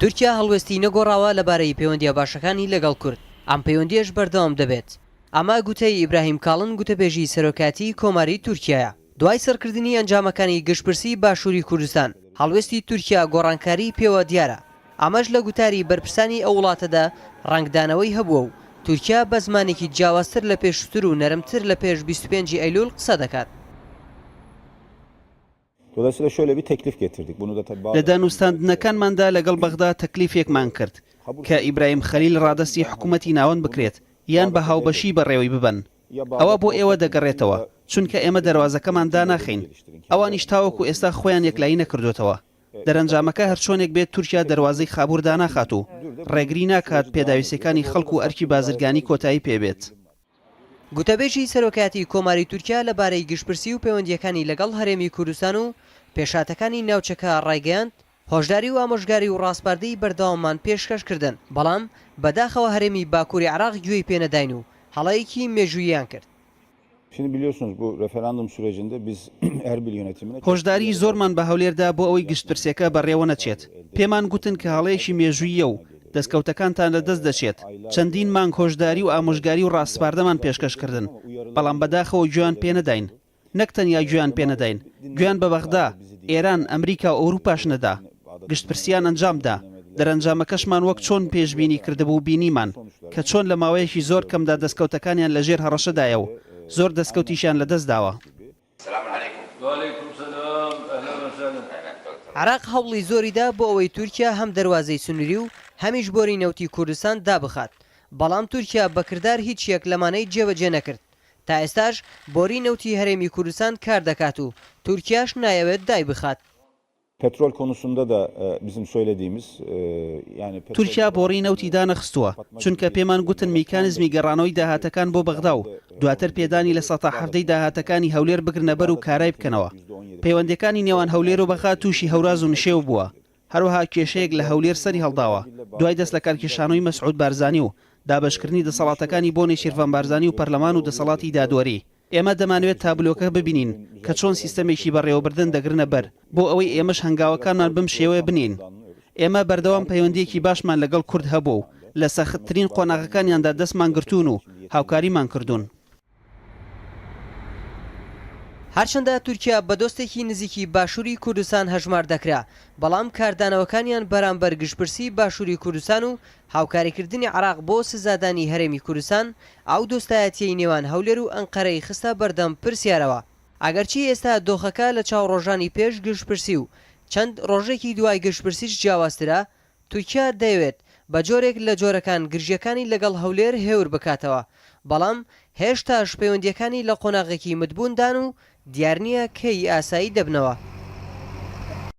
تورکیا هەڵوێستی نەگۆڕاوە لەبارەی پەیوەندیە باشەکانی لەگەڵ کورد. ئەم پەیوەندیەش بەردەوام دەبێت. ئەمە گوتەی ئیبراهیم کاڵن گوتەبێژی سەرۆکاتی کۆماری تورکیایە. دوای سەرکردنی ئەنجامەکانی گشتپرسی باشووری کوردستان هەڵوێستی تورکیا گۆڕانکاری پێوە دیارە. ئەمەش لە گوتاری بەرپرسانی ئەو وڵاتەدا ڕنگدانەوەی هەبووە و تورکیا بە زمانێکی جیاوازتر لە پێشووتر و نەرمتر لە پێش 25 ئەیلول قسە دەکات. Dolayısıyla şöyle bir teklif getirdik. Bunu da tabii لە دانوستاندنەکانماندا لەگەڵ بەغدا تەکلیفێکمان کرد کە ئیبراهیم خەلیل ڕادەستی حکوومەتی ناوەند بکرێت یان بە هاوبەشی بەڕێوەی ببن. ئەوە بۆ ئێوە دەگەڕێتەوە چونکە ئێمە دەواازەکەمان داناخین. ئەوانیش تاوەکو ئێستا خۆیان یەکلایی نەکردوێتەوە. دەرەنجامەکە هەرچۆنێک بێت تورکیا دەواازەی خابوور داناخات و ڕێگری ناکات پێداویستەکانی خەڵکو و ئەرکی بازرگانی کۆتایی پێبێت. گوتەبێژی سەرۆکاتی کۆماری تورکیا لەبارەی گشتپرسی و پەیوەندیەکانی لەگەڵ هەرێمی کوردستان و پێشاتەکانی ناوچەکە ڕایگەیاند هۆشداری و ئامۆژگاری و ڕاستپاردەی بەردەواممان پێشکەشکردن بەڵام بەداخەوە هەرێمی باکووری عراق گوێی پێنەداین و هەڵەیەکی مێژووییان کرد. Şimdi biliyorsunuz bu referandum sürecinde biz Erbil yönetimine هۆشداری زۆرمان بە هەولێردا بۆ ئەوەی گشتپرسیەکە بەڕێوە نەچێت. پێمان گوتن کە هەڵەیەکی مێژوویە و دەستکەوتەکانتان لەدەست دەچێت. چەندین مانگ هۆشداری و ئامۆژگاری و ڕاستپاردەمان پێشکەشکردن بەڵام بەداخەوە گوێیان پێنەداین. نەک تەنیا گوێیان پێنەداین گوێیان بە بەغدا، ئێران، ئەمریکا و ئەوروپاش نەدا. گشتپرسیان ئەنجامدا. دەرەنجامەکەشمان وەک چۆن پێشبینی کردبوو بینیمان کە چۆن لە ماوەیەکی زۆر کەمدا دەستکەوتەکانیان لەژێر هەڕەشەدایە و زۆر دەستکەوتیشیان لەدەست داوە. عراق هەوڵی زۆریدا بۆ ئەوەی تورکیا هەم دەواازەی سنووری و هەمیش بۆری نەوتی کوردستان دابخات. بەڵام تورکیا بەکردار هیچ یەک لەمانەی جێبەجێ نەکرد. تا ئێستاش بۆری نەوتی هەرێمی کوردستان کار دەکات و تورکیاش نایەوێت دای بخات. petrol konusunda da bizim söylediğimiz yani تورکیا بۆڕی نەوتی دانەخستووە چونکە پێمان گوتن میکانزمی گەڕانەوەی داهاتەکان بۆ بەغدا و دواتر پێدانی لە 17 داهاتەکانی هەولێر بگرنە بەر و کارای بکەنەوە. پەیوەندەکانی نێوان هەولێر و بەغا تووشی هەوراز و نشێو بووە. هەروەها کێشەیەک لە هەولێر سەری هەڵداوە دوای دەست لە کارکێشانەوەی مەسعود بارزانی و دابەشکردنی دەسەڵاتەکانی بۆ نێچیروان بارزانی و پەرلەمان و دەسەڵاتی دادوەری. ئێمە دەمانوێت تابلۆکە ببینین کە چۆن سیستەمێکی بەڕێوەبردن دەگرنە بەر بۆ ئەوەی ئێمەش هەنگاوەکانمان بم شێوەیە بنین. ئێمە بەردەوام پەیوەندیەکی باشمان لەگەڵ کورد هەبوو و لە سەختترین قۆناغەکانیاندا دەستمان گرتوون و هاوکاریمان کردوون. هەرچەندە تورکیا بە دۆستێکی نزیکی باشووری کوردستان هەژمار دەکرا بەڵام کاردانەوەکانیان بەرامبەر گشتپرسی باشووری کوردستان و هاوکاریکردنی عراق بۆ سزادانی هەرێمی کوردستان ئەو دۆستایەتیەی نێوان هەولێر و ئەنقەرەی خستە بەردەم پرسیارەوە. ئەگەرچی ئێستا دۆخەکە لە چاو ڕۆژانی پێش گشتپرسی و چەند ڕۆژێکی دوای گشتپرسیش جیاوازترە، تورکیا دەیەوێت بە جۆرێک لە جۆرەکان گرژیەکانی لەگەڵ هەولێر هێور بکاتەوە بەڵام هێشتاش پەیوەندیەکانی لە قۆناغێکی مدبووندان و دیار نییە کەی ئاسایی دەبنەوە.